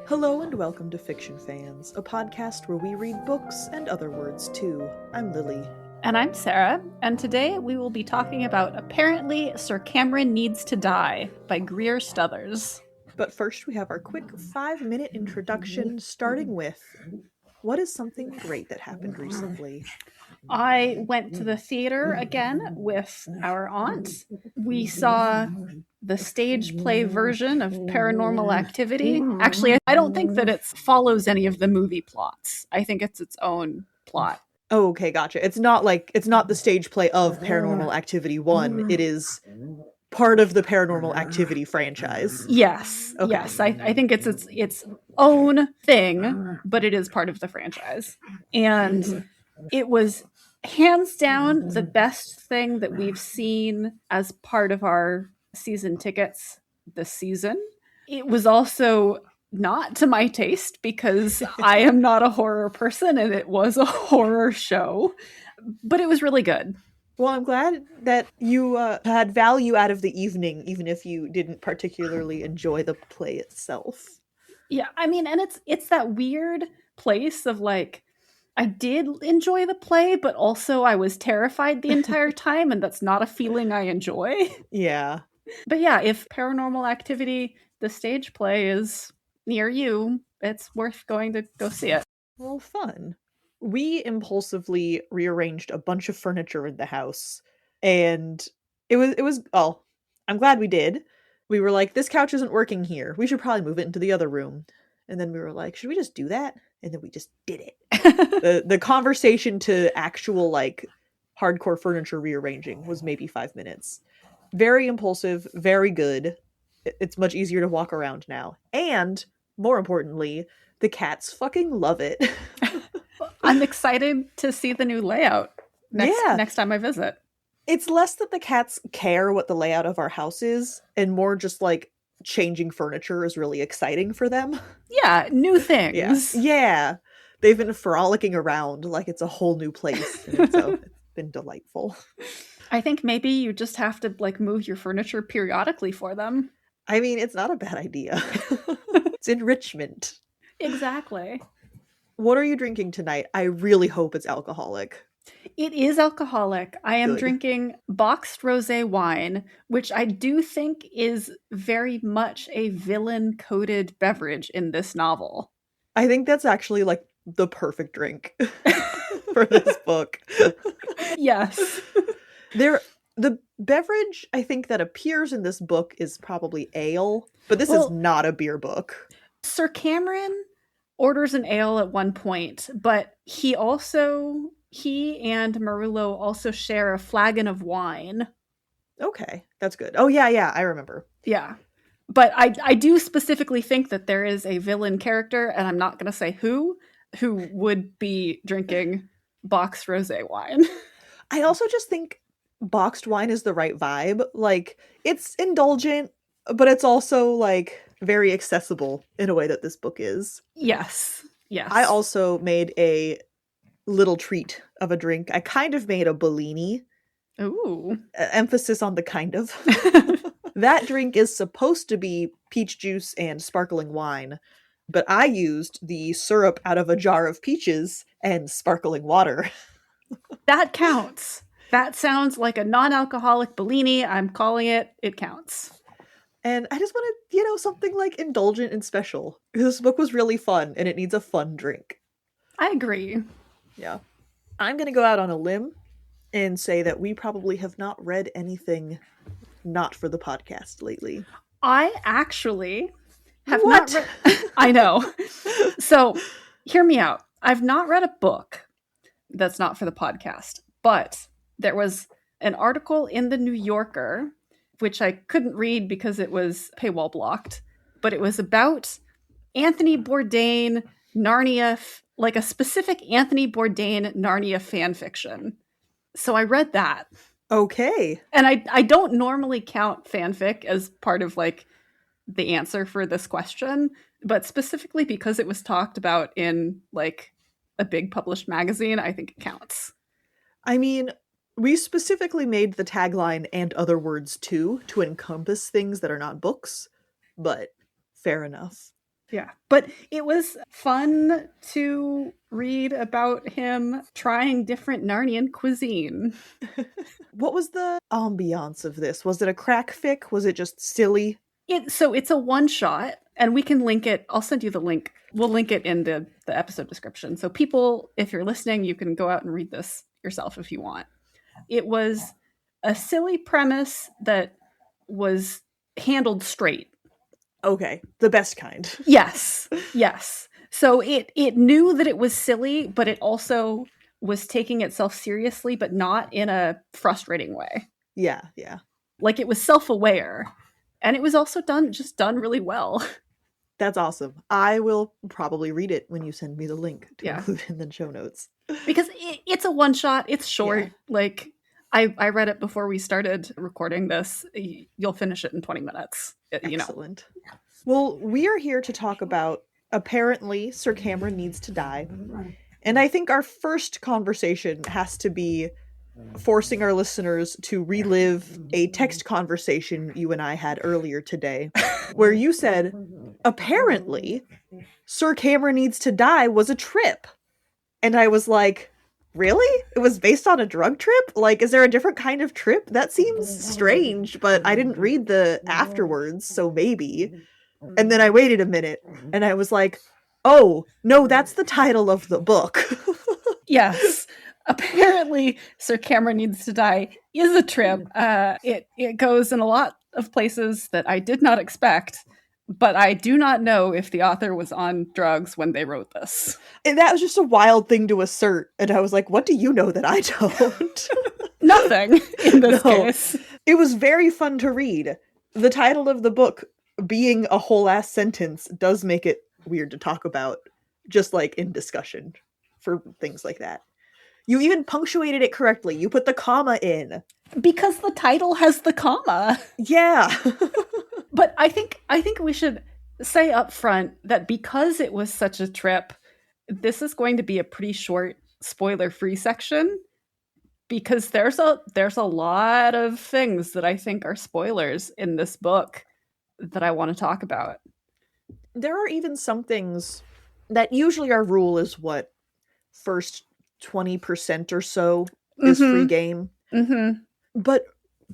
Hello and welcome to Fiction Fans, a podcast where we read books and other words too. I'm Lily. And I'm Sarah, and today we will be talking about Apparently Sir Cameron Needs to Die by Greer Stothers. But first we have our quick 5-minute introduction, starting with, what is something great that happened recently? I went to the theater again with our aunt. We saw the stage play version of Paranormal Activity. Actually, I don't think that it follows any of the movie plots. I think it's its own plot. Oh, okay, gotcha. It's not the stage play of Paranormal Activity 1. It is part of the Paranormal Activity franchise. Yes. Okay. Yes. I think it's its own thing, but it is part of the franchise. And it was hands down the best thing that we've seen as part of our season tickets this season. It was also not to my taste because I am not a horror person and it was a horror show, but it was really good. Well, I'm glad that you had value out of the evening, even if you didn't particularly enjoy the play itself. Yeah, I mean, and it's that weird place of like, I did enjoy the play, but also I was terrified the entire time, and that's not a feeling I enjoy. Yeah. But yeah, if Paranormal Activity, the stage play, is near you, it's worth going to go see it. Well, fun. We impulsively rearranged a bunch of furniture in the house, and it was I'm glad we did. We were like, this couch isn't working here. We should probably move it into the other room. And then we were like, should we just do that? And then we just did it. The conversation to actual like hardcore furniture rearranging was maybe 5 minutes. Very impulsive, very good. It's much easier to walk around now. And more importantly, the cats fucking love it. I'm excited to see the new layout next time I visit. It's less that the cats care what the layout of our house is, and more just like changing furniture is really exciting for them. Yeah, new things. Yeah. They've been frolicking around like it's a whole new place. And so it's been delightful. I think maybe you just have to like move your furniture periodically for them. I mean, it's not a bad idea. It's enrichment. Exactly. What are you drinking tonight? I really hope it's alcoholic. It is alcoholic. I am drinking boxed rosé wine, which I do think is very much a villain-coded beverage in this novel. I think that's actually like the perfect drink for this book. Yes. The beverage I think that appears in this book is probably ale, but this is not a beer book. Sir Cameron orders an ale at one point, but he and Marullo also share a flagon of wine. Okay, that's good. Oh, yeah, I remember. Yeah. But I do specifically think that there is a villain character, and I'm not going to say who would be drinking boxed rosé wine. I also just think boxed wine is the right vibe. Like, it's indulgent, but it's also, like, very accessible in a way that this book is. Yes. I also made a little treat of a drink. I kind of made a Bellini. Ooh. Emphasis on the kind of. That drink is supposed to be peach juice and sparkling wine, but I used the syrup out of a jar of peaches and sparkling water. That counts. That sounds like a non-alcoholic Bellini. I'm calling it. It counts. And I just wanted, something like indulgent and special. This book was really fun, and it needs a fun drink. I agree. Yeah. I'm going to go out on a limb and say that we probably have not read anything not for the podcast lately. I actually have not read... I know. So, hear me out. I've not read a book that's not for the podcast, but there was an article in the New Yorker, which I couldn't read because it was paywall blocked, but it was about Anthony Bourdain, Narnia, like a specific Anthony Bourdain Narnia fan fiction. So I read that. Okay. And I don't normally count fanfic as part of like the answer for this question, but specifically because it was talked about in like a big published magazine, I think it counts. I mean, we specifically made the tagline and other words too to encompass things that are not books, but fair enough. Yeah, but it was fun to read about him trying different Narnian cuisine. What was the ambiance of this? Was it a crack fic? Was it just silly? So it's a one shot, and we can link it. I'll send you the link. We'll link it in the episode description. So people, if you're listening, you can go out and read this yourself if you want. It was a silly premise that was handled straight. Okay, the best kind. Yes. So it knew that it was silly, but it also was taking itself seriously, but not in a frustrating way. Yeah. Like it was self-aware, and it was also done really well. That's awesome. I will probably read it when you send me the link to include in the show notes. Because it's a one shot. It's short. Yeah. Like I read it before we started recording this. You'll finish it in 20 minutes. Excellent. Well, we are here to talk about apparently Sir Cameron needs to die. And I think our first conversation has to be forcing our listeners to relive a text conversation you and I had earlier today, where you said, apparently, Sir Cameron needs to die was a trip. And I was like, really? It was based on a drug trip? Like, is there a different kind of trip? That seems strange, but I didn't read the afterwards, so maybe. And then I waited a minute, and I was like, oh, no, that's the title of the book. Yes. Apparently, Sir Cameron Needs to Die is a trip. It goes in a lot of places that I did not expect, but I do not know if the author was on drugs when they wrote this. And that was just a wild thing to assert. And I was like, what do you know that I don't? Nothing in this case. It was very fun to read. The title of the book being a whole ass sentence does make it weird to talk about, just like in discussion for things like that. You even punctuated it correctly. You put the comma in. Because the title has the comma. Yeah. But I think we should say up front that because it was such a trip, this is going to be a pretty short spoiler-free section, because there's a lot of things that I think are spoilers in this book that I want to talk about. There are even some things that usually our rule is what, first 20% or so is free game. Mm-hmm. But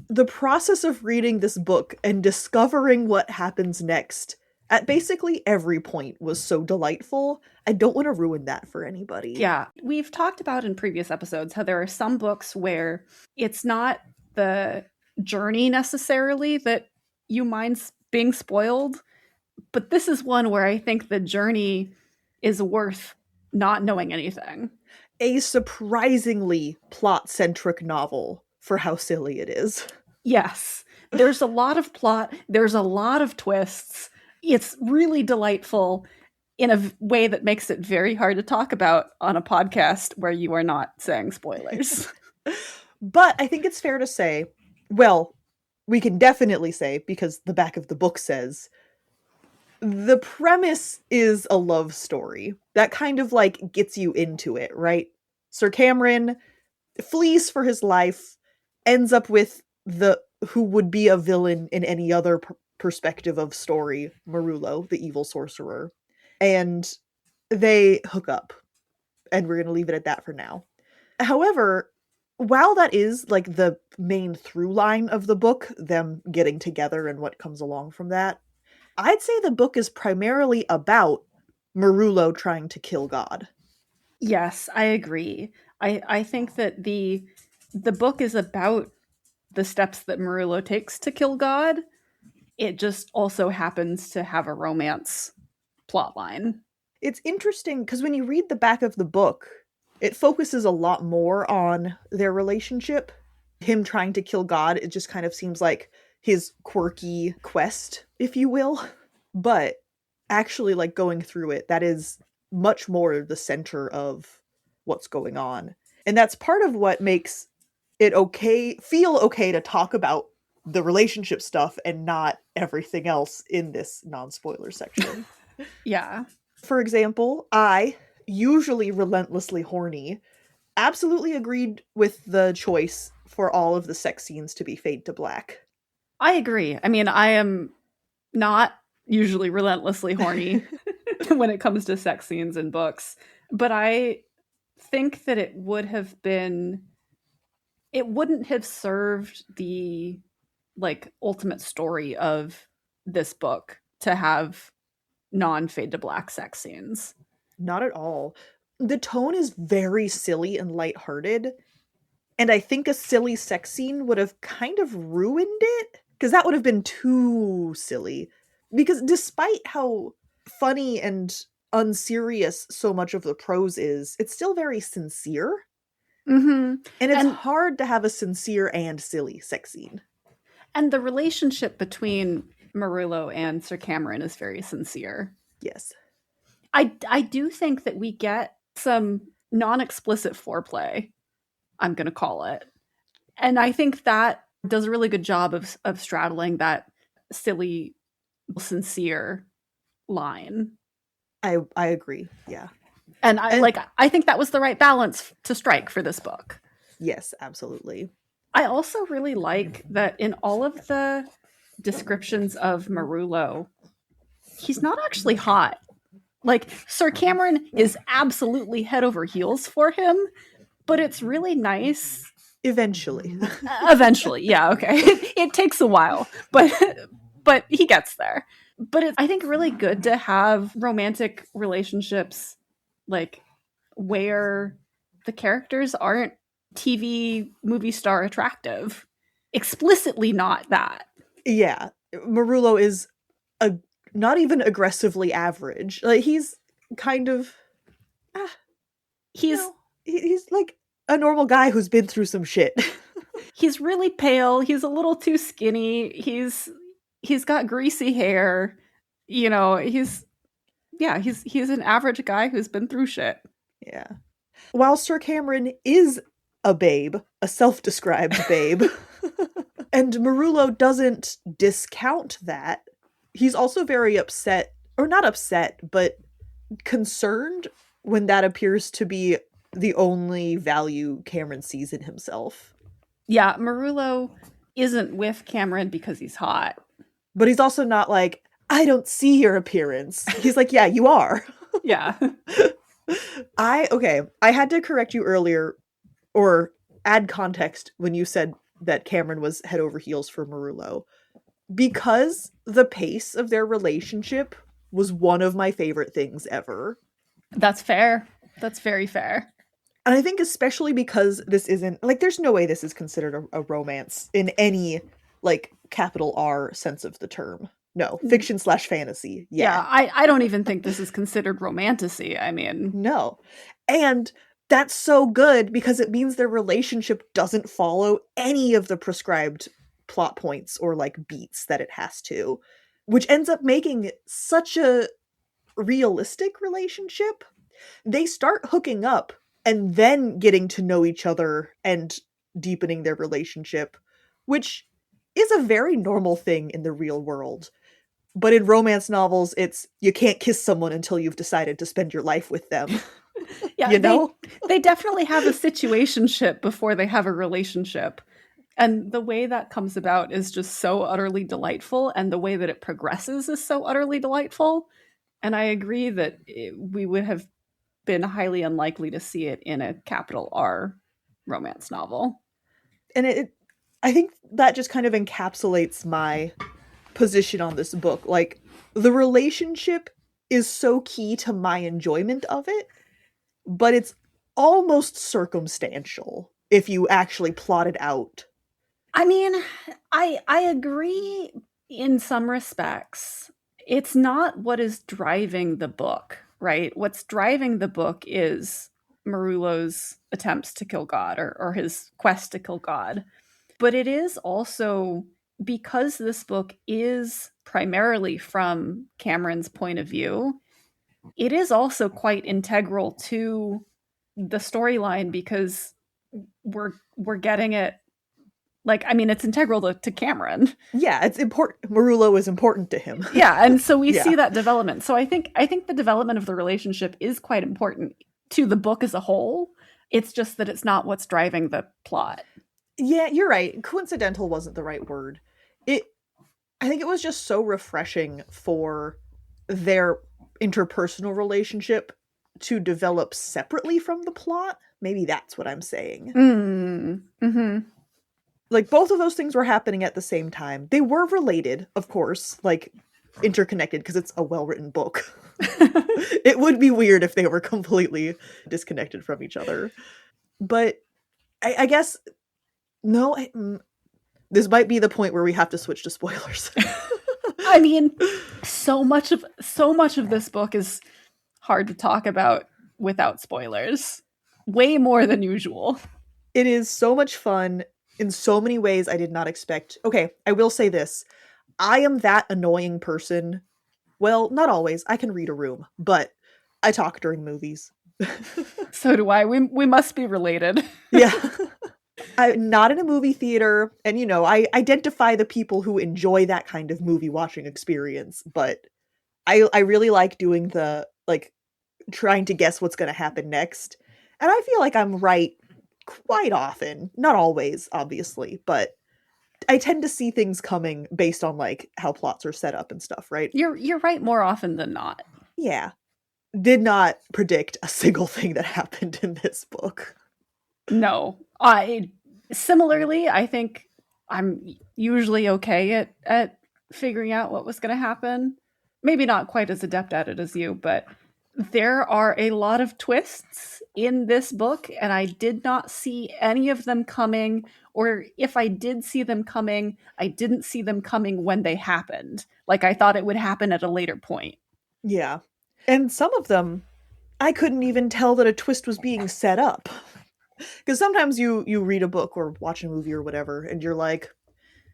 the process of reading this book and discovering what happens next at basically every point was so delightful. I don't want to ruin that for anybody. Yeah. We've talked about in previous episodes how there are some books where it's not the journey necessarily that you mind being spoiled, but this is one where I think the journey is worth not knowing anything. A surprisingly plot-centric novel for how silly it is. Yes. There's a lot of plot. There's a lot of twists. It's really delightful in a way that makes it very hard to talk about on a podcast where you are not saying spoilers. But I think it's fair to say, well, we can definitely say, because the back of the book says, the premise is a love story. That kind of like gets you into it, right? Sir Cameron flees for his life, ends up with who would be a villain in any other perspective of story, Marullo, the evil sorcerer. And they hook up. And we're going to leave it at that for now. However, while that is like the main through line of the book, them getting together and what comes along from that, I'd say the book is primarily about Marullo trying to kill God. Yes, I agree. I think that the book is about the steps that Marullo takes to kill God. It just also happens to have a romance plotline. It's interesting because when you read the back of the book, it focuses a lot more on their relationship. Him trying to kill God, it just kind of seems like his quirky quest, if you will. But actually, like, going through it, that is much more the center of what's going on. And that's part of what makes it feel okay to talk about the relationship stuff and not everything else in this non-spoiler section. Yeah. For example, I, usually relentlessly horny, absolutely agreed with the choice for all of the sex scenes to be fade to black. I agree. I mean, I am not usually relentlessly horny, when it comes to sex scenes in books. But I think that it wouldn't have served the like ultimate story of this book to have non-fade to black sex scenes. Not at all. The tone is very silly and lighthearted. And I think a silly sex scene would have kind of ruined it, because that would have been too silly. Because despite how funny and unserious so much of the prose is, it's still very sincere. Mm-hmm. And it's hard to have a sincere and silly sex scene. And the relationship between Marullo and Sir Cameron is very sincere. Yes. I do think that we get some non-explicit foreplay, I'm going to call it. And I think that does a really good job of straddling that silly, sincere line. I agree. Yeah. And I think that was the right balance to strike for this book. Yes, absolutely. I also really like that in all of the descriptions of Marullo, he's not actually hot. Like, Sir Cameron is absolutely head over heels for him, but it's really nice. Eventually. Eventually, yeah, okay. It takes a while, but he gets there. But it's, I think, really good to have romantic relationships like where the characters aren't TV movie star attractive. Explicitly not that. Yeah. Marullo is not even aggressively average. Like, he's kind of he's like a normal guy who's been through some shit. He's really pale, he's a little too skinny, he's got greasy hair. You know, he's an average guy who's been through shit. Yeah. While Sir Cameron is a babe, a self-described babe, and Marullo doesn't discount that, he's also very upset, or not upset, but concerned when that appears to be the only value Cameron sees in himself. Yeah, Marullo isn't with Cameron because he's hot. But he's also not like, I don't see your appearance. He's like, yeah, you are. Yeah. I had to correct you earlier, or add context when you said that Cameron was head over heels for Marullo. Because the pace of their relationship was one of my favorite things ever. That's fair. That's very fair. And I think especially because this isn't, like, there's no way this is considered a romance in any, like, capital R sense of the term. No, fiction/fantasy. Yeah, I don't even think this is considered romantasy. I mean, no. And that's so good because it means their relationship doesn't follow any of the prescribed plot points or like beats that it has to, which ends up making it such a realistic relationship. They start hooking up and then getting to know each other and deepening their relationship, which is a very normal thing in the real world. But in romance novels, it's you can't kiss someone until you've decided to spend your life with them. Yeah, you know? They definitely have a situationship before they have a relationship. And the way that comes about is just so utterly delightful, and the way that it progresses is so utterly delightful. And I agree that we would have been highly unlikely to see it in a capital R romance novel. And I think that just kind of encapsulates my position on this book. Like, the relationship is so key to my enjoyment of it, but it's almost circumstantial if you actually plot it out. I mean, I agree in some respects. It's not what is driving the book, right? What's driving the book is Marullo's attempts to kill God, or his quest to kill God. But it is also, because this book is primarily from Cameron's point of view, it is also quite integral to the storyline because we're getting it. Like, I mean, it's integral to Cameron. Yeah, it's important. Marullo is important to him. Yeah, and so we see that development. So I think the development of the relationship is quite important to the book as a whole. It's just that it's not what's driving the plot. Yeah, you're right. Coincidental wasn't the right word. I think it was just so refreshing for their interpersonal relationship to develop separately from the plot. Maybe that's what I'm saying. Mm-hmm. Like, both of those things were happening at the same time. They were related, of course, like, interconnected, because it's a well-written book. It would be weird if they were completely disconnected from each other. But I guess, no, this might be the point where we have to switch to spoilers. I mean, so much of this book is hard to talk about without spoilers. Way more than usual. It is so much fun in so many ways I did not expect. Okay, I will say this. I am that annoying person. Well, not always. I can read a room, but I talk during movies. So do I. We must be related. Yeah. I'm not in a movie theater, and I identify the people who enjoy that kind of movie watching experience, but I really like doing the, like, trying to guess what's going to happen next. And I feel like I'm right quite often. Not always, obviously, but I tend to see things coming based on, like, how plots are set up and stuff, right? You're right more often than not. Yeah. Did not predict a single thing that happened in this book. No. Similarly, I think I'm usually okay at figuring out what was going to happen. Maybe not quite as adept at it as you, but there are a lot of twists in this book, and I did not see any of them coming, or if I did see them coming, I didn't see them coming when they happened. Like, I thought it would happen at a later point. Yeah. And some of them, I couldn't even tell that a twist was being set up. Because sometimes you read a book or watch a movie or whatever, and you're like,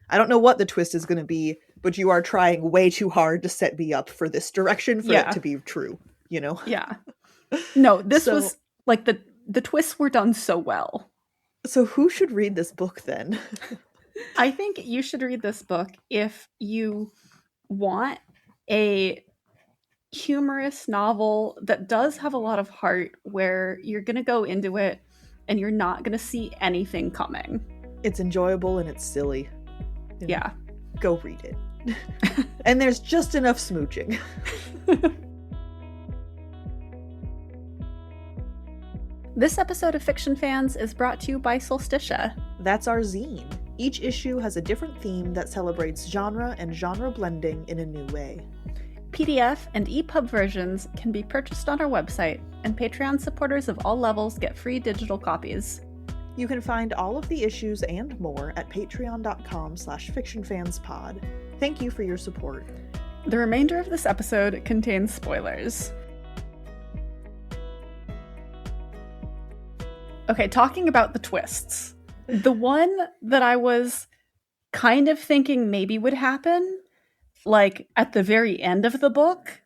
I don't know what the twist is going to be, but you are trying way too hard to set me up for this direction for it to be true, Yeah. No, this was, like, the twists were done so well. So who should read this book then? I think you should read this book if you want a humorous novel that does have a lot of heart, where you're going to go into it and you're not going to see anything coming. It's enjoyable and it's silly. Yeah. Go read it. And there's just enough smooching. This episode of Fiction Fans is brought to you by Solsticia. That's our zine. Each issue has a different theme that celebrates genre and genre blending in a new way. PDF and EPUB versions can be purchased on our website, and Patreon supporters of all levels get free digital copies. You can find all of the issues and more at patreon.com/fictionfanspod. Thank you for your support. The remainder of this episode contains spoilers. Okay, talking about the twists. The one that I was kind of thinking maybe would happen, like at the very end of the book,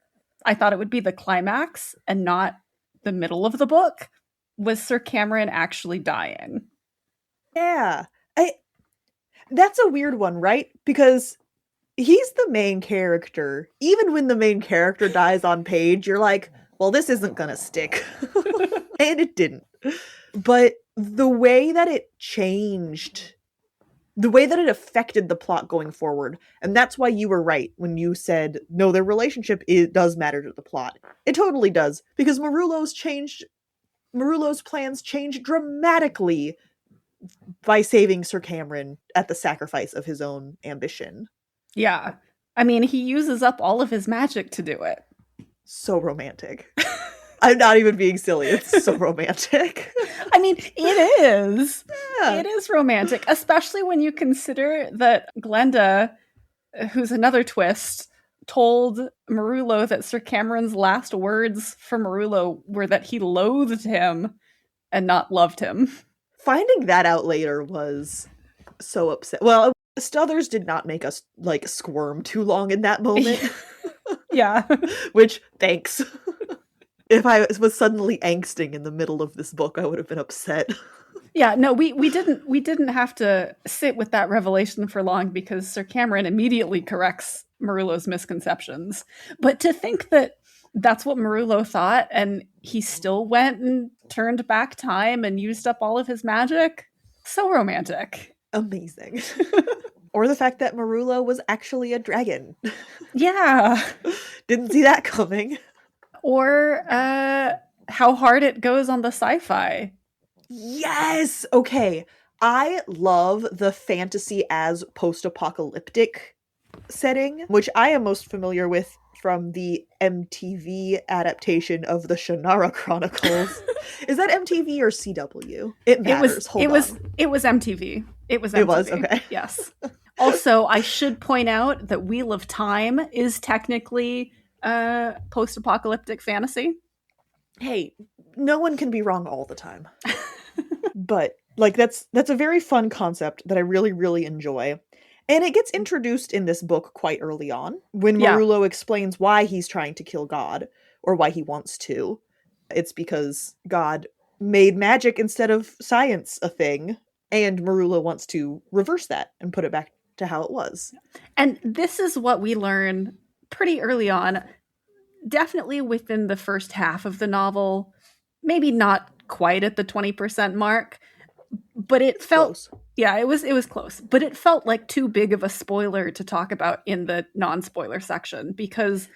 I thought it would be the climax and not the middle of the book, was Sir Cameron actually dying. Yeah. That's a weird one, right? Because he's the main character. Even when the main character dies on page, you're like, well, this isn't gonna stick. And it didn't. But the way that it changed, the way that it affected the plot going forward, and that's why you were right when you said, no, their relationship does matter to the plot. It totally does, because Marullo's plans changed dramatically by saving Sir Cameron at the sacrifice of his own ambition. Yeah. I mean, he uses up all of his magic to do it. So romantic. I'm not even being silly. It's so romantic. I mean, it is. Yeah. It is romantic, especially when you consider that Glenda, who's another twist, told Marullo that Sir Cameron's last words for Marullo were that he loathed him and not loved him. Finding that out later was so upset. Well, Stothers did not make us, like, squirm too long in that moment. Yeah. Which, thanks. If I was suddenly angsting in the middle of this book, I would have been upset. Yeah, no, we didn't have to sit with that revelation for long, because Sir Cameron immediately corrects Marullo's misconceptions. But to think that that's what Marullo thought, and he still went and turned back time and used up all of his magic, so romantic. Amazing. Or the fact that Marullo was actually a dragon. Yeah. Didn't see that coming. Or how hard it goes on the sci-fi. Yes! Okay. I love the fantasy as post-apocalyptic setting, which I am most familiar with from the MTV adaptation of the Shannara Chronicles. Is that MTV or CW? It matters. Hold on. It was MTV. It was MTV. It was, okay. Yes. Also, I should point out that Wheel of Time is technically post-apocalyptic fantasy. Hey, no one can be wrong all the time. But like that's a very fun concept that I really, really enjoy. And it gets introduced in this book quite early on when Marullo explains why he's trying to kill God, or why he wants to. It's because God made magic instead of science a thing, and Marullo wants to reverse that and put it back to how it was. And this is what we learn pretty early on, definitely within the first half of the novel, maybe not quite at the 20% mark, but it felt close. Yeah, it was close, but it felt like too big of a spoiler to talk about in the non-spoiler section, because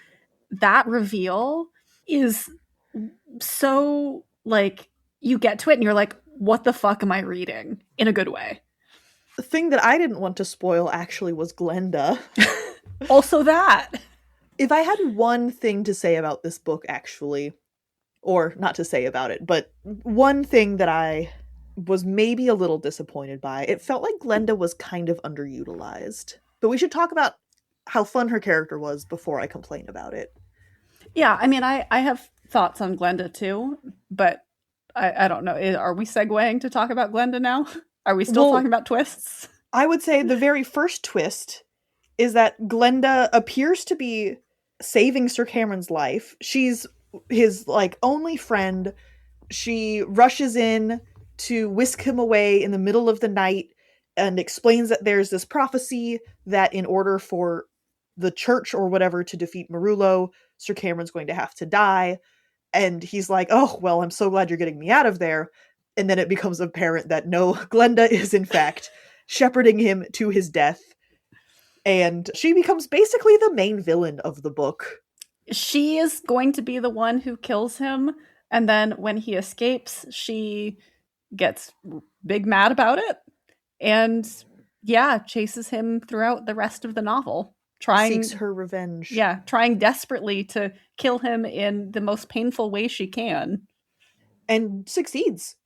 that reveal is so, like, you get to it and you're like, what the fuck am I reading? In a good way. The thing that I didn't want to spoil actually was Glenda. Also that. If I had one thing to say about this book, actually, or not to say about it, but one thing that I was maybe a little disappointed by, it felt like Glenda was kind of underutilized. But we should talk about how fun her character was before I complain about it. Yeah, I mean, I have thoughts on Glenda too, but I don't know. Are we segueing to talk about Glenda now? Are we still talking about twists? I would say the very first twist is that Glenda appears to be saving Sir Cameron's life. She's his, like, only friend. She rushes in to whisk him away in the middle of the night and explains that there's this prophecy that in order for the church or whatever to defeat Marullo, Sir Cameron's going to have to die. And he's like, oh, well, I'm so glad you're getting me out of there. And then it becomes apparent that no, Glenda is in fact shepherding him to his death. And she becomes basically the main villain of the book. She is going to be the one who kills him. And then when he escapes, she gets big mad about it. And yeah, chases him throughout the rest of the novel. Seeks her revenge. Yeah, trying desperately to kill him in the most painful way she can. And succeeds.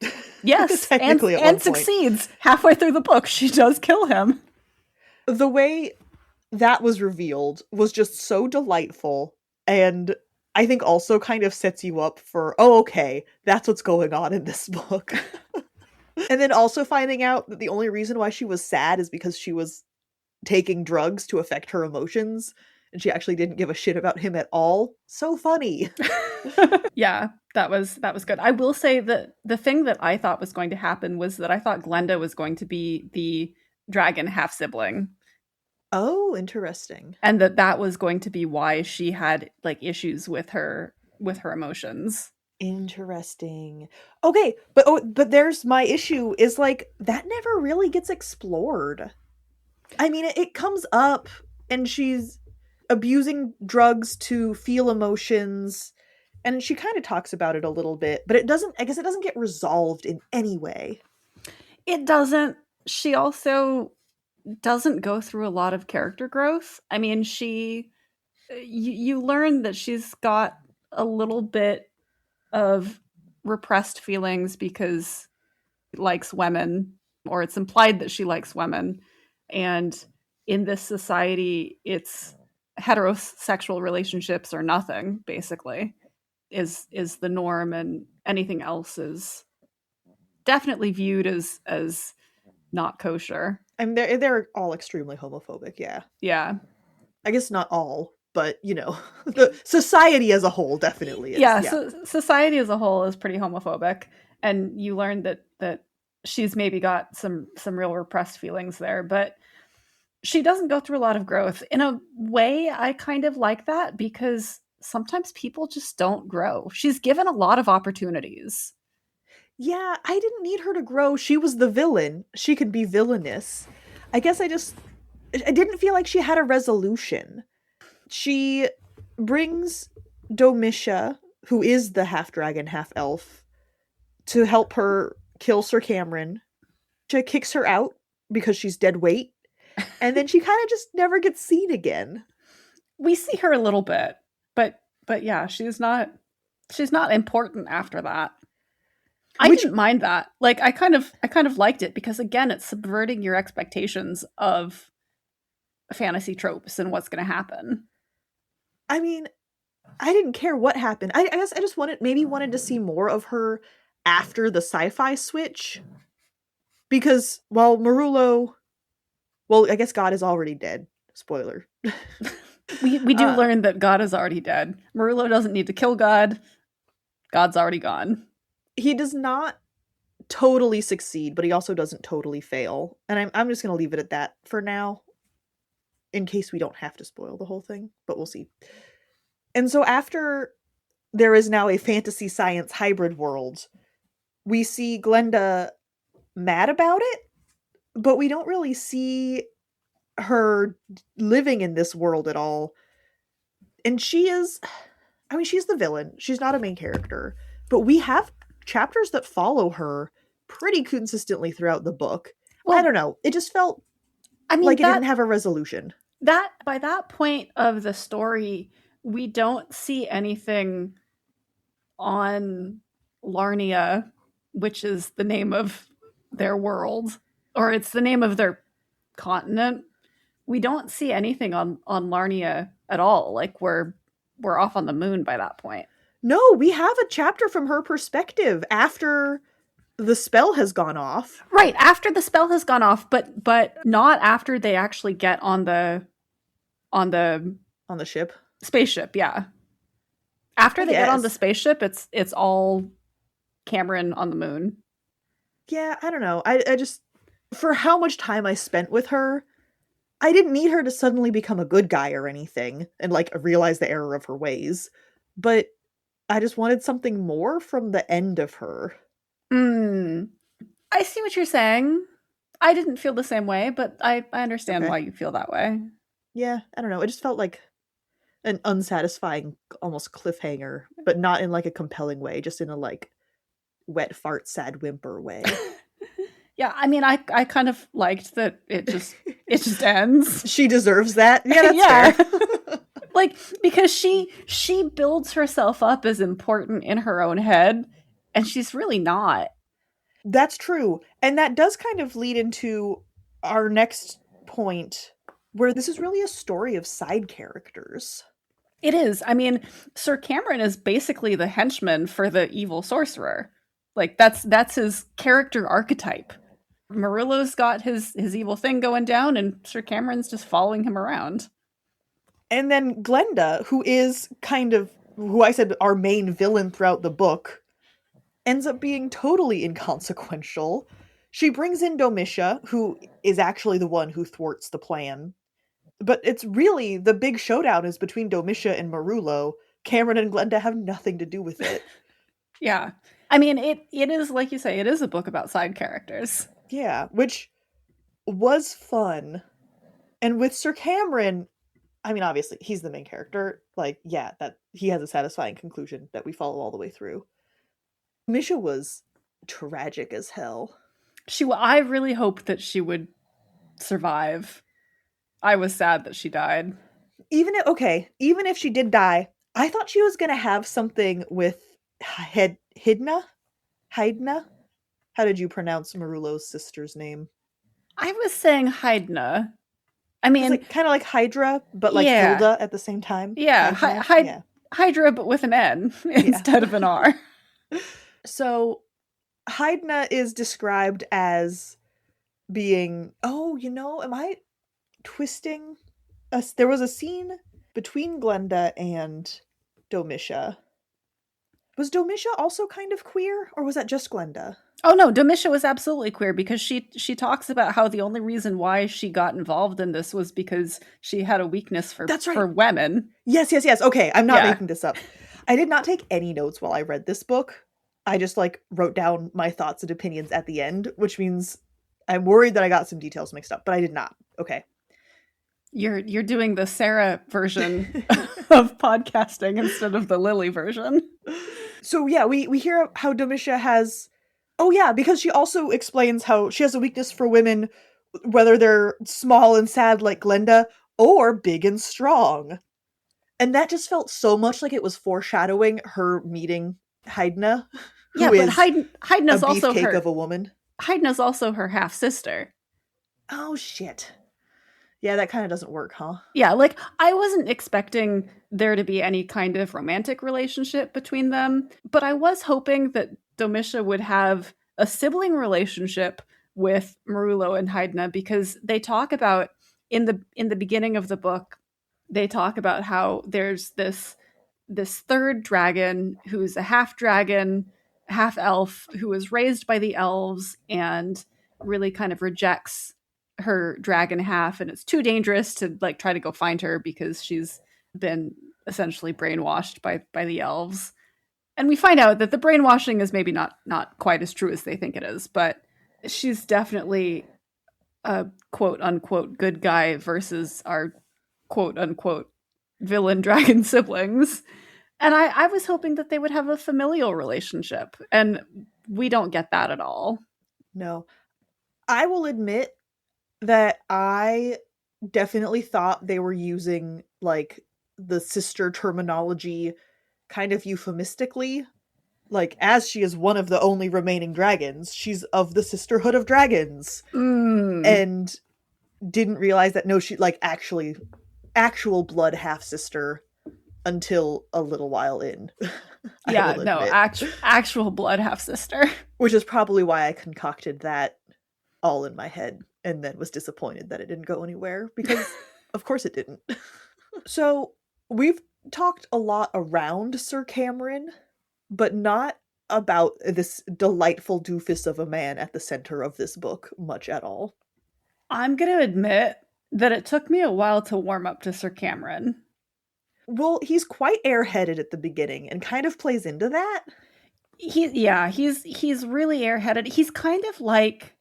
Yes, technically and succeeds. Halfway through the book, she does kill him. The way that was revealed was just so delightful, and I think also kind of sets you up for, oh, okay, that's what's going on in this book. And then also finding out that the only reason why she was sad is because she was taking drugs to affect her emotions, and she actually didn't give a shit about him at all. So funny. Yeah, that was good. I will say that the thing that I thought was going to happen was that I thought Glenda was going to be the dragon half-sibling. Oh, interesting. And that was going to be why she had, like, issues with her emotions. Interesting. Okay, but there's my issue, is like that never really gets explored. I mean, it comes up and she's abusing drugs to feel emotions, and she kind of talks about it a little bit, but I guess it doesn't get resolved in any way. It doesn't. She also doesn't go through a lot of character growth. I mean, you learn that she's got a little bit of repressed feelings because she likes women, or it's implied that she likes women. And in this society, it's heterosexual relationships or nothing, basically, is the norm, and anything else is definitely viewed as not kosher. I mean, they're all extremely homophobic, yeah. Yeah. I guess not all, but, you know, the society as a whole definitely is. Yeah, so society as a whole is pretty homophobic, and you learn that she's maybe got some real repressed feelings there, but she doesn't go through a lot of growth. In a way, I kind of like that, because sometimes people just don't grow. She's given a lot of opportunities. Yeah, I didn't need her to grow. She was the villain. She could be villainous. I guess I didn't feel like she had a resolution. She brings Domitia who is the half dragon, half elf, to help her kill Sir Cameron. She kicks her out because she's dead weight, and then she kind of just never gets seen again. We see her a little bit, but yeah, she's not important after that. I didn't mind that. Like, I kind of liked it because, again, it's subverting your expectations of fantasy tropes and what's going to happen. I mean, I didn't care what happened. I guess I just wanted to see more of her after the sci-fi switch. Because while Marullo, well, I guess God is already dead. Spoiler. We do learn that God is already dead. Marullo doesn't need to kill God. God's already gone. He does not totally succeed, but he also doesn't totally fail. And I'm just going to leave it at that for now, in case we don't have to spoil the whole thing, but we'll see. And so after there is now a fantasy science hybrid world, we see Glenda mad about it, but we don't really see her living in this world at all. And she's the villain. She's not a main character, but we have chapters that follow her pretty consistently throughout the book. Well, I don't know. It just felt like it didn't have a resolution. That by that point of the story, we don't see anything on Larnia, which is the name of their world, or it's the name of their continent. We don't see anything on Larnia at all. Like, we're off on the moon by that point. No, we have a chapter from her perspective after the spell has gone off. Right, after the spell has gone off, but not after they actually get on the ship. Spaceship, yeah. After they get on the spaceship, it's all Cameron on the moon. Yeah, I don't know. I just, for how much time I spent with her, I didn't need her to suddenly become a good guy or anything and like realize the error of her ways. But I just wanted something more from the end of her. I see what you're saying. I didn't feel the same way, but I understand why you feel that way. Yeah, I don't know. It just felt like an unsatisfying, almost cliffhanger, but not in like a compelling way, just in a like wet fart, sad whimper way. Yeah, I mean, I kind of liked that it just ends. She deserves that. Yeah, that's fair. Like, because she builds herself up as important in her own head, and she's really not. That's true. And that does kind of lead into our next point, where this is really a story of side characters. It is. I mean, Sir Cameron is basically the henchman for the evil sorcerer. Like, that's his character archetype. Marullo's got his evil thing going down, and Sir Cameron's just following him around. And then Glenda, who is kind of, who I said our main villain throughout the book, ends up being totally inconsequential. She brings in Domitia, who is actually the one who thwarts the plan. But it's really, the big showdown is between Domitia and Marullo. Cameron and Glenda have nothing to do with it. Yeah. I mean, it is, like you say, it is a book about side characters. Yeah, which was fun. And with Sir Cameron, I mean, obviously, he's the main character. Like, yeah, that he has a satisfying conclusion that we follow all the way through. Misha was tragic as hell. I really hoped that she would survive. I was sad that she died. Even if she did die, I thought she was going to have something with Hydna? How did you pronounce Marullo's sister's name? I was saying Hydna. I mean, like, kind of like Hydra, but like Hilda at the same time. Yeah, Hydra, but with an N instead of an R. So, Hydna is described as being, am I twisting? There was a scene between Glenda and Domitia. Was Domitia also kind of queer, or was that just Glenda? Oh no, Domitia was absolutely queer because she talks about how the only reason why she got involved in this was because she had a weakness for women. Yes. Okay, I'm not making this up. I did not take any notes while I read this book. I just like wrote down my thoughts and opinions at the end, which means I'm worried that I got some details mixed up, but I did not. Okay. You're doing the Sarah version of podcasting instead of the Lily version. So yeah, we hear how Domitia has. Oh yeah, because she also explains how she has a weakness for women, whether they're small and sad like Glenda or big and strong. And that just felt so much like it was foreshadowing her meeting Hydna, Yeah, who but is a Hydna's also beefcake her of a woman. Hydna's also her half sister. Oh shit. Yeah, that kind of doesn't work, huh? Yeah, like I wasn't expecting there to be any kind of romantic relationship between them, but I was hoping that Domitia would have a sibling relationship with Marullo and Hydna, because they talk about in the beginning of the book, they talk about how there's this third dragon who's a half dragon, half elf, who was raised by the elves and really kind of rejects her dragon half, and it's too dangerous to like try to go find her because she's been essentially brainwashed by the elves. And we find out that the brainwashing is maybe not quite as true as they think it is, but she's definitely a quote unquote good guy versus our quote unquote villain dragon siblings. And I was hoping that they would have a familial relationship, and we don't get that at all. No. I will admit that I definitely thought they were using like the sister terminology kind of euphemistically. Like, as she is one of the only remaining dragons, she's of the Sisterhood of Dragons. And didn't realize that no, she like actual blood half sister until a little while in. Yeah, no, actual blood half sister. Which is probably why I concocted that all in my head and then was disappointed that it didn't go anywhere, because of course it didn't. So we've talked a lot around Sir Cameron, but not about this delightful doofus of a man at the center of this book much at all. I'm going to admit that it took me a while to warm up to Sir Cameron. Well, he's quite airheaded at the beginning and kind of plays into that. He's really airheaded. He's kind of like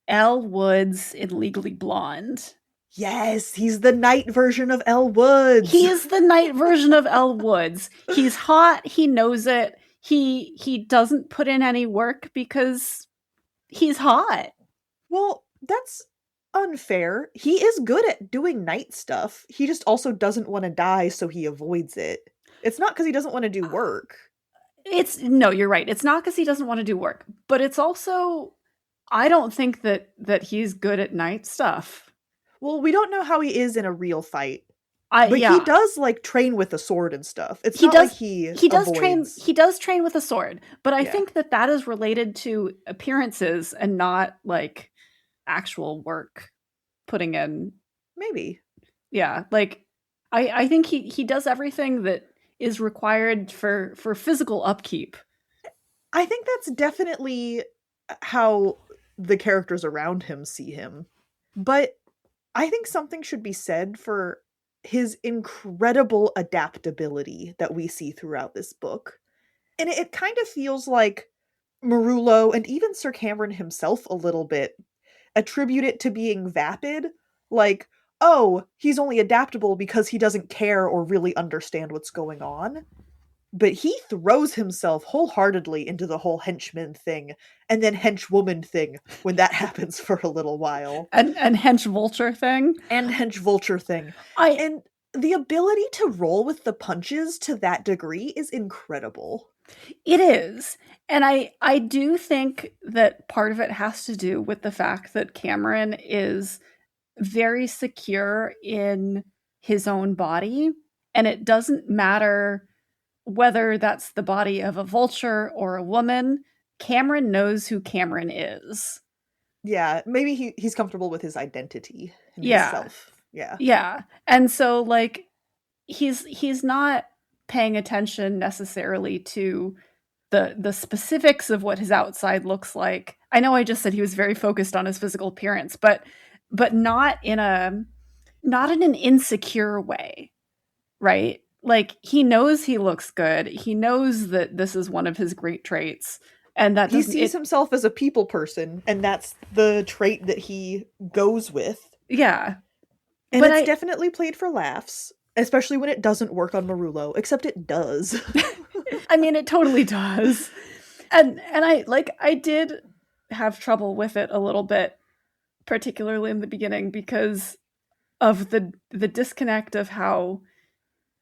Elle Woods in Legally Blonde. Yes, he's the knight version of Elle Woods. He is the knight version of Elle Woods. He's hot. He knows it. He doesn't put in any work because he's hot. Well, that's unfair. He is good at doing knight stuff. He just also doesn't want to die, so he avoids it. It's not because he doesn't want to do work. No, you're right. It's not because he doesn't want to do work, but it's also, I don't think that he's good at knight stuff. Well, we don't know how he is in a real fight. But he does like train with a sword and stuff. It's not like he does train with a sword, but I think that is related to appearances and not like actual work putting in. Maybe. Yeah, like I think he does everything that is required for physical upkeep. I think that's definitely how the characters around him see him. But I think something should be said for his incredible adaptability that we see throughout this book. And it kind of feels like Marullo and even Sir Cameron himself a little bit attribute it to being vapid. Like, oh, he's only adaptable because he doesn't care or really understand what's going on. But he throws himself wholeheartedly into the whole henchman thing and then henchwoman thing when that happens for a little while. And hench vulture thing. And hench vulture thing. And the ability to roll with the punches to that degree is incredible. It is. And I do think that part of it has to do with the fact that Cameron is very secure in his own body. And it doesn't matter whether that's the body of a vulture or a woman. Cameron knows who Cameron is. Yeah, maybe he's comfortable with his identity and himself. Yeah. Yeah. And so like he's not paying attention necessarily to the specifics of what his outside looks like. I know I just said he was very focused on his physical appearance, but not in an insecure way. Right? Like he knows he looks good. He knows that this is one of his great traits. And that he sees himself as a people person, and that's the trait that he goes with. Yeah. And it's definitely played for laughs, especially when it doesn't work on Marullo, except it does. I mean, it totally does. And I did have trouble with it a little bit, particularly in the beginning, because of the disconnect of how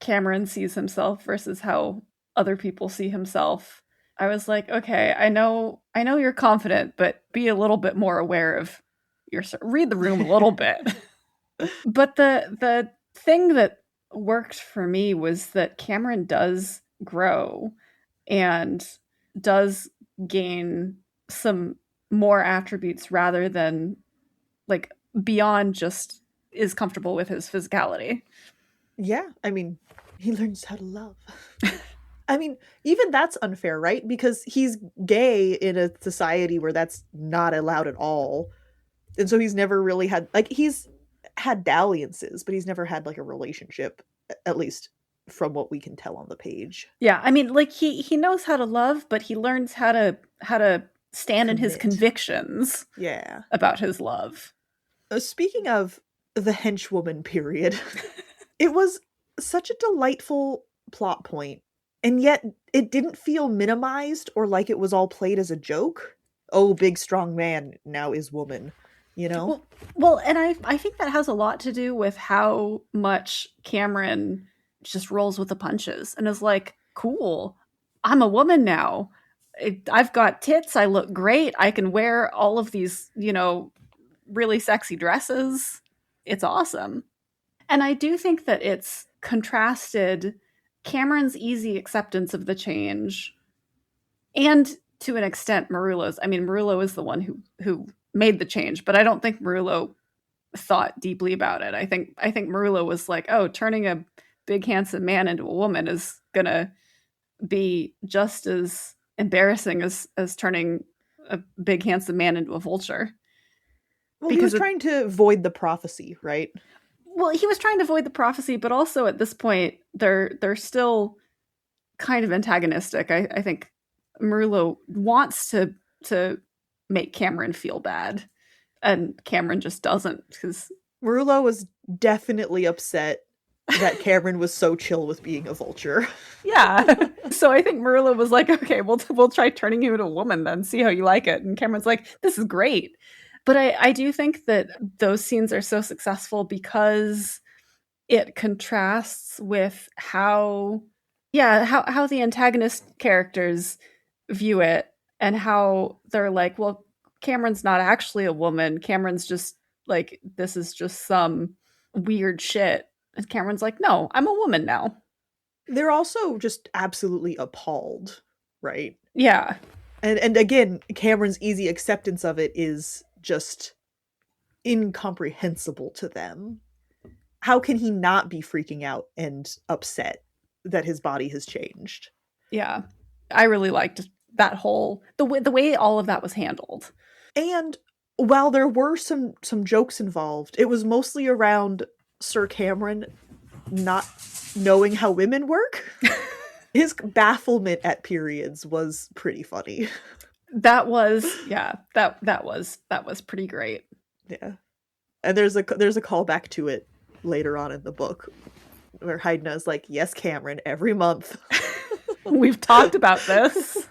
Cameron sees himself versus how other people see himself. I was like, okay, I know you're confident, but be a little bit more aware of read the room a little bit. But the thing that worked for me was that Cameron does grow and does gain some more attributes rather than like beyond just is comfortable with his physicality. Yeah, I mean, he learns how to love. I mean, even that's unfair, right? Because he's gay in a society where that's not allowed at all. And so he's never really had, like, he's had dalliances, but he's never had, like, a relationship, at least from what we can tell on the page. Yeah, I mean, like, he knows how to love, but he learns how to stand in his convictions. Yeah. About his love. Speaking of the henchwoman period, it was such a delightful plot point, and yet it didn't feel minimized or like it was all played as a joke. Oh, big strong man now is woman, you know? Well, and I think that has a lot to do with how much Cameron just rolls with the punches and is like, cool, I'm a woman now. I've got tits, I look great, I can wear all of these, you know, really sexy dresses. It's awesome. And I do think that it's contrasted Cameron's easy acceptance of the change and to an extent Marullo's. I mean, Marullo is the one who made the change, but I don't think Marullo thought deeply about it. I think Marullo was like, oh, turning a big handsome man into a woman is gonna be just as embarrassing as turning a big handsome man into a vulture. Well, because he was trying to void the prophecy, right? Well, he was trying to void the prophecy, but also at this point, they're still kind of antagonistic. I think Marullo wants to make Cameron feel bad, and Cameron just doesn't, because Marullo was definitely upset that Cameron was so chill with being a vulture. Yeah. So I think Marullo was like, okay, we'll try turning you into a woman then, see how you like it. And Cameron's like, this is great. But I do think that those scenes are so successful because it contrasts with how the antagonist characters view it, and how they're like, well, Cameron's not actually a woman. Cameron's just like, this is just some weird shit. And Cameron's like, no, I'm a woman now. They're also just absolutely appalled, right? Yeah. And again, Cameron's easy acceptance of it is just incomprehensible to them. How can he not be freaking out and upset that his body has changed? Yeah. I really liked that whole the way all of that was handled. And while there were some jokes involved, it was mostly around Sir Cameron not knowing how women work. His bafflement at periods was pretty funny. That was that was pretty great. Yeah. And there's a callback to it later on in the book where Hydna's like, yes, Cameron, every month. We've talked about this.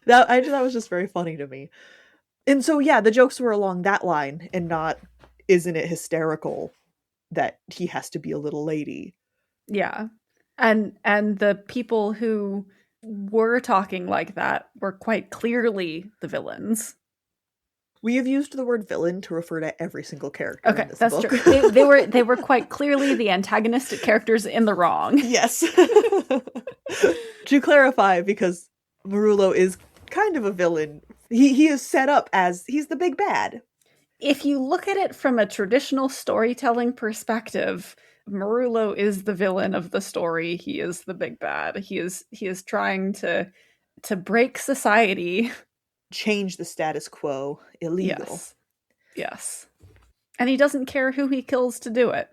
That was just very funny to me. And so, yeah, the jokes were along that line and not, isn't it hysterical that he has to be a little lady? Yeah. And the people who were talking like that were quite clearly the villains. We have used the word villain to refer to every single character in this that's book. True. They were quite clearly the antagonistic characters in the wrong. Yes. To clarify, because Marullo is kind of a villain, he is set up as he's the big bad. If you look at it from a traditional storytelling perspective, Marullo is the villain of the story. He is the big bad. He is trying to break society, change the status quo, illegal. Yes. And he doesn't care who he kills to do it,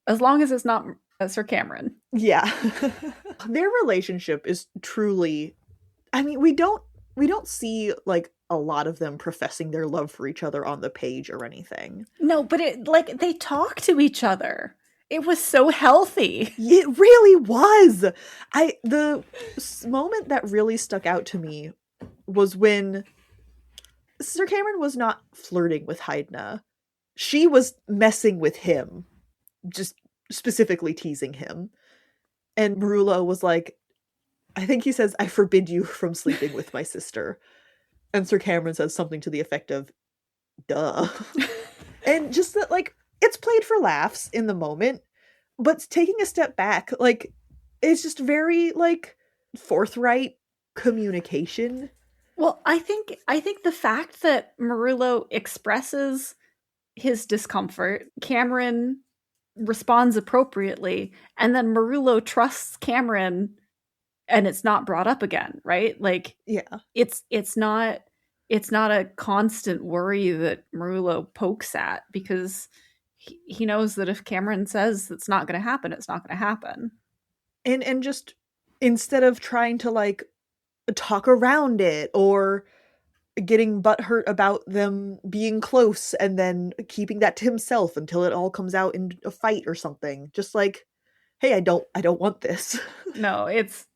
as long as it's not Sir Cameron. Yeah. Their relationship is truly, I mean, we don't see like a lot of them professing their love for each other on the page or anything. No, but they talk to each other. It was so healthy. It really was. The moment that really stuck out to me was when Sir Cameron was not flirting with Hydna. She was messing with him, just specifically teasing him. And Marullo was like, I think he says, I forbid you from sleeping with my sister. And Sir Cameron says something to the effect of, duh. And just that, like, it's played for laughs in the moment, but taking a step back, like, it's just very, like, forthright communication. Well, I think the fact that Marullo expresses his discomfort, Cameron responds appropriately, and then Marullo trusts Cameron and it's not brought up again, right? Like, yeah, it's not a constant worry that Marullo pokes at, because he knows that if Cameron says it's not going to happen, it's not going to happen. And just instead of trying to, like, talk around it or getting butthurt about them being close and then keeping that to himself until it all comes out in a fight or something, just like, hey, I don't want this. No, it's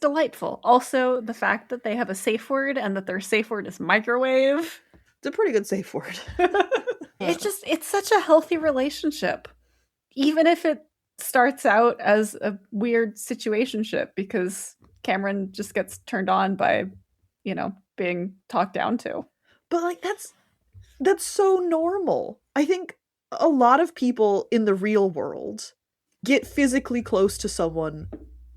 delightful. Also, the fact that they have a safe word and that their safe word is microwave. It's a pretty good safe word. It's such a healthy relationship. Even if it starts out as a weird situationship because Cameron just gets turned on by, being talked down to. But, like, that's so normal. I think a lot of people in the real world get physically close to someone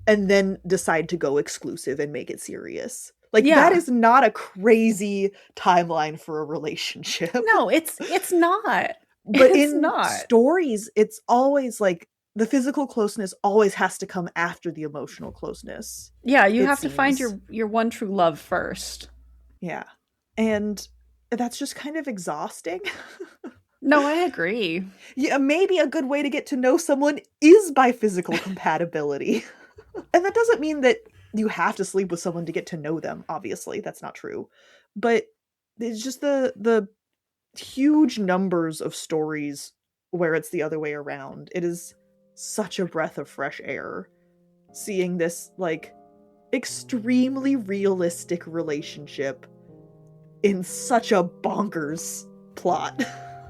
and then decide to go exclusive and make it serious. Like, Yeah. that is not a crazy timeline for a relationship. No, it's not. But It's in not. stories, it's always like the physical closeness always has to come after the emotional closeness. Yeah, you it have to find seems. your one true love first. Yeah. And that's just kind of exhausting. No, I agree. Yeah, maybe a good way to get to know someone is by physical compatibility. And that doesn't mean that you have to sleep with someone to get to know them, obviously. That's not true. But it's just the huge numbers of stories where it's the other way around. It is such a breath of fresh air seeing this, like, extremely realistic relationship in such a bonkers plot.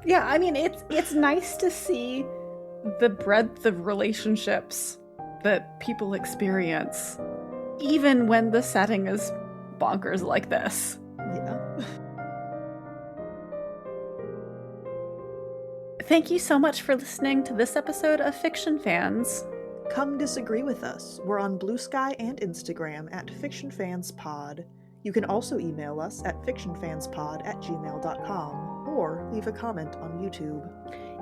Yeah, I mean, it's nice to see the breadth of relationships that people experience, even when the setting is bonkers like this. Yeah. Thank you so much for listening to this episode of Fiction Fans. Come disagree with us. We're on Blue Sky and Instagram at FictionFansPod. You can also email us at fictionfanspod@gmail.com or leave a comment on YouTube.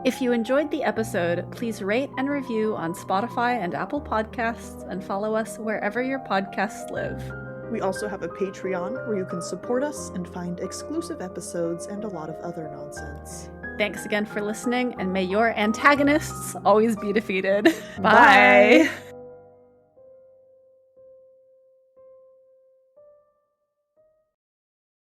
If you enjoyed the episode, please rate and review on Spotify and Apple Podcasts, and follow us wherever your podcasts live. We also have a Patreon where you can support us and find exclusive episodes and a lot of other nonsense. Thanks again for listening, and may your antagonists always be defeated. Bye. Bye.